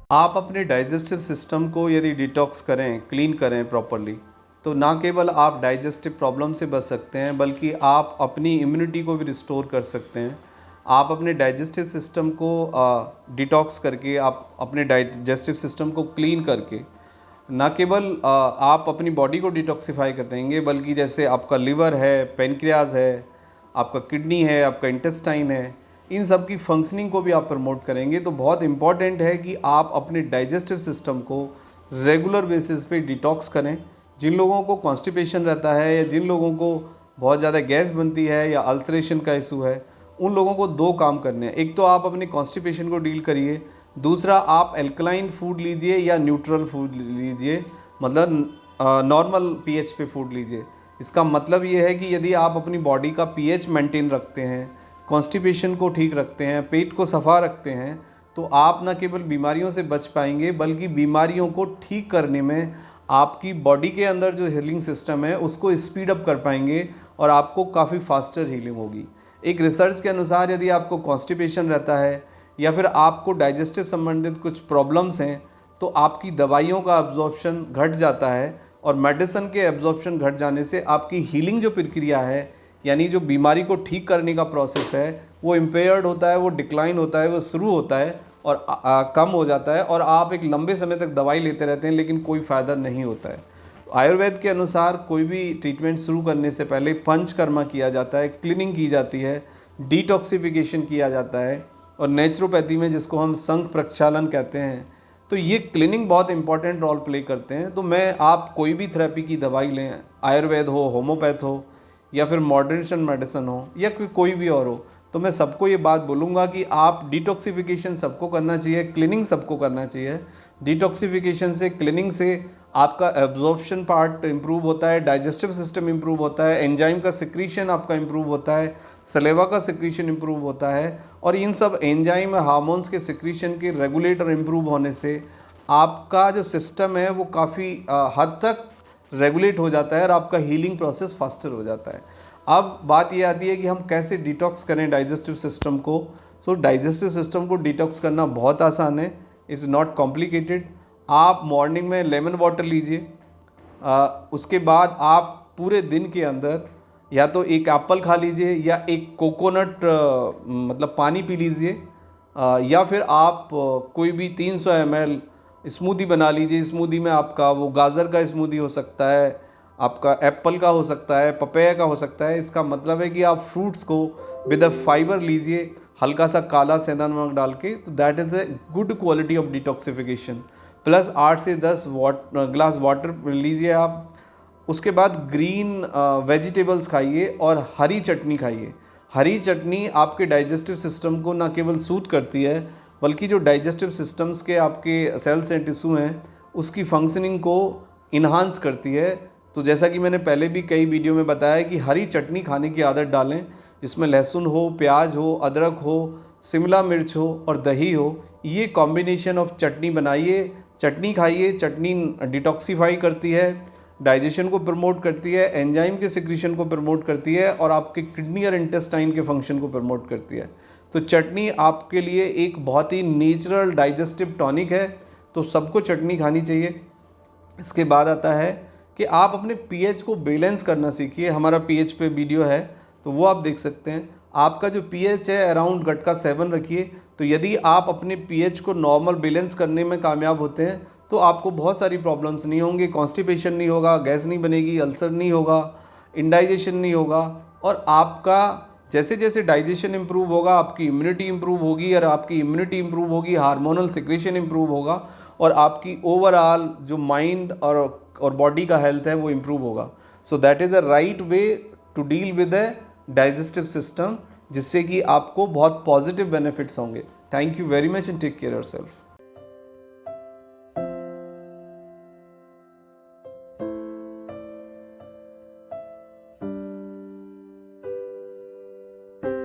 आप अपने digestive system को यदि डिटॉक्स करें, क्लीन करें प्रॉपरली, तो ना केवल आप डाइजेस्टिव प्रॉब्लम से बच सकते हैं बल्कि आप अपनी इम्यूनिटी को भी रिस्टोर कर सकते हैं। आप अपने डाइजेस्टिव सिस्टम को डिटॉक्स करके, आप अपने डाइजेस्टिव सिस्टम को क्लीन करके ना केवल आप अपनी बॉडी को डिटॉक्सिफाई करेंगे बल्कि जैसे आपका लिवर है, पेनक्रियाज है, आपका किडनी है, आपका इंटेस्टाइन है, इन सब की फंक्शनिंग को भी आप प्रमोट करेंगे। तो बहुत इम्पॉर्टेंट है कि आप अपने डाइजेस्टिव सिस्टम को रेगुलर बेसिस पे डिटॉक्स करें। जिन लोगों को कॉन्स्टिपेशन रहता है या जिन लोगों को बहुत ज़्यादा गैस बनती है या अल्सरेशन का इशू है, उन लोगों को दो काम करने हैं। एक तो आप अपने कॉन्स्टिपेशन को डील करिए, दूसरा आप एल्कलाइन फूड लीजिए या न्यूट्रल फूड लीजिए, मतलब नॉर्मल पीएच पे फूड लीजिए। इसका मतलब ये है कि यदि आप अपनी बॉडी का पीएच मेंटेन रखते हैं, कॉन्स्टिपेशन को ठीक रखते हैं, पेट को सफ़ा रखते हैं, तो आप न केवल बीमारियों से बच पाएंगे बल्कि बीमारियों को ठीक करने में आपकी बॉडी के अंदर जो हीलिंग सिस्टम है उसको स्पीड अप कर पाएंगे और आपको काफ़ी फास्टर हीलिंग होगी। एक रिसर्च के अनुसार यदि आपको कॉन्स्टिपेशन रहता है या फिर आपको डाइजेस्टिव संबंधित कुछ प्रॉब्लम्स हैं तो आपकी दवाइयों का एब्जॉर्प्शन घट जाता है और मेडिसिन के एब्जॉर्प्शन घट जाने से आपकी हीलिंग जो प्रक्रिया है, यानी जो बीमारी को ठीक करने का प्रोसेस है, वो इम्पेयर्ड होता है, वो डिक्लाइन होता है, वो शुरू होता है और कम हो जाता है और आप एक लंबे समय तक दवाई लेते रहते हैं लेकिन कोई फ़ायदा नहीं होता है। आयुर्वेद के अनुसार कोई भी ट्रीटमेंट शुरू करने से पहले पंचकर्मा किया जाता है, क्लीनिंग की जाती है, डिटॉक्सिफिकेशन किया जाता है और नेचुरोपैथी में जिसको हम संख प्रक्षालन कहते हैं, तो ये क्लीनिंग बहुत इंपॉर्टेंट रोल प्ले करते हैं। तो मैं आप कोई भी थेरेपी की दवाई लें, आयुर्वेद हो, होम्योपैथ हो या फिर मॉडर्न मेडिसिन हो या कोई भी और हो, तो मैं सबको ये बात बोलूँगा कि आप डिटॉक्सिफिकेशन सबको करना चाहिए, क्लीनिंग सबको करना चाहिए। डिटॉक्सिफिकेशन से, क्लीनिंग से आपका एब्जॉर्प्शन पार्ट इम्प्रूव होता है, डाइजेस्टिव सिस्टम इम्प्रूव होता है, एंजाइम का सिक्रीशन आपका इम्प्रूव होता है, सलेवा का सिक्रीशन इम्प्रूव होता है और इन सब एंजाइम और हार्मोन्स के सिक्रीशन के रेगुलेटर इम्प्रूव होने से आपका जो सिस्टम है वो काफ़ी हद तक रेगुलेट हो जाता है और आपका हीलिंग प्रोसेस फास्टर हो जाता है। अब बात ये आती है कि हम कैसे डिटॉक्स करें डाइजेस्टिव सिस्टम को। सो डाइजेस्टिव सिस्टम को डिटॉक्स करना बहुत आसान है, इज़ नॉट कॉम्प्लिकेटेड। आप मॉर्निंग में लेमन वाटर लीजिए, उसके बाद आप पूरे दिन के अंदर या तो एक एप्पल खा लीजिए या एक कोकोनट मतलब पानी पी लीजिए, या फिर आप कोई भी 300 ml स्मूदी बना लीजिए। स्मूदी में आपका वो गाजर का स्मूदी हो सकता है, आपका एप्पल का हो सकता है, पपाया का हो सकता है। इसका मतलब है कि आप फ्रूट्स को विद अ फाइबर लीजिए, हल्का सा काला सेंधा नमक डाल के, तो that is a good quality of detoxification. Plus 8 से 10 ग्लास वाटर लीजिए आप। उसके बाद ग्रीन वेजिटेबल्स खाइए और हरी चटनी खाइए। हरी चटनी आपके डाइजेस्टिव सिस्टम को ना केवल सूट करती है बल्कि जो डाइजेस्टिव सिस्टम्स के आपके सेल्स एंड टिश्यू हैं उसकी फंक्शनिंग को इन्हांस करती है। तो जैसा कि मैंने पहले भी कई वीडियो में बताया कि हरी चटनी खाने की आदत डालें, जिसमें लहसुन हो, प्याज हो, अदरक हो, शिमला मिर्च हो और दही हो। ये कॉम्बिनेशन ऑफ चटनी बनाइए, चटनी खाइए। चटनी डिटॉक्सिफाई करती है, डाइजेशन को प्रमोट करती है, एंजाइम के सिक्रीशन को प्रमोट करती है और आपके किडनी और इंटेस्टाइन के फंक्शन को प्रमोट करती है। तो चटनी आपके लिए एक बहुत ही नेचुरल डाइजेस्टिव टॉनिक है, तो सबको चटनी खानी चाहिए। इसके बाद आता है कि आप अपने पीएच को बैलेंस करना सीखिए। हमारा पीएच पे वीडियो है तो वो आप देख सकते हैं। आपका जो पीएच है अराउंड गटका 7 रखिए। तो यदि आप अपने पीएच को नॉर्मल बैलेंस करने में कामयाब होते हैं तो आपको बहुत सारी प्रॉब्लम्स नहीं होंगी। कॉन्स्टिपेशन नहीं होगा, गैस नहीं बनेगी, अल्सर नहीं होगा, इंडाइजेशन नहीं होगा और आपका जैसे जैसे डाइजेशन इम्प्रूव होगा आपकी इम्यूनिटी इम्प्रूव होगी और आपकी इम्यूनिटी इम्प्रूव होगी, हार्मोनल सिक्रेशन इम्प्रूव होगा और आपकी ओवरऑल जो माइंड और बॉडी का हेल्थ है वो इम्प्रूव होगा। So that is a right way to deal with a digestive system, जिससे कि आपको बहुत पॉजिटिव बेनिफिट्स होंगे। Thank you very much and take care yourself.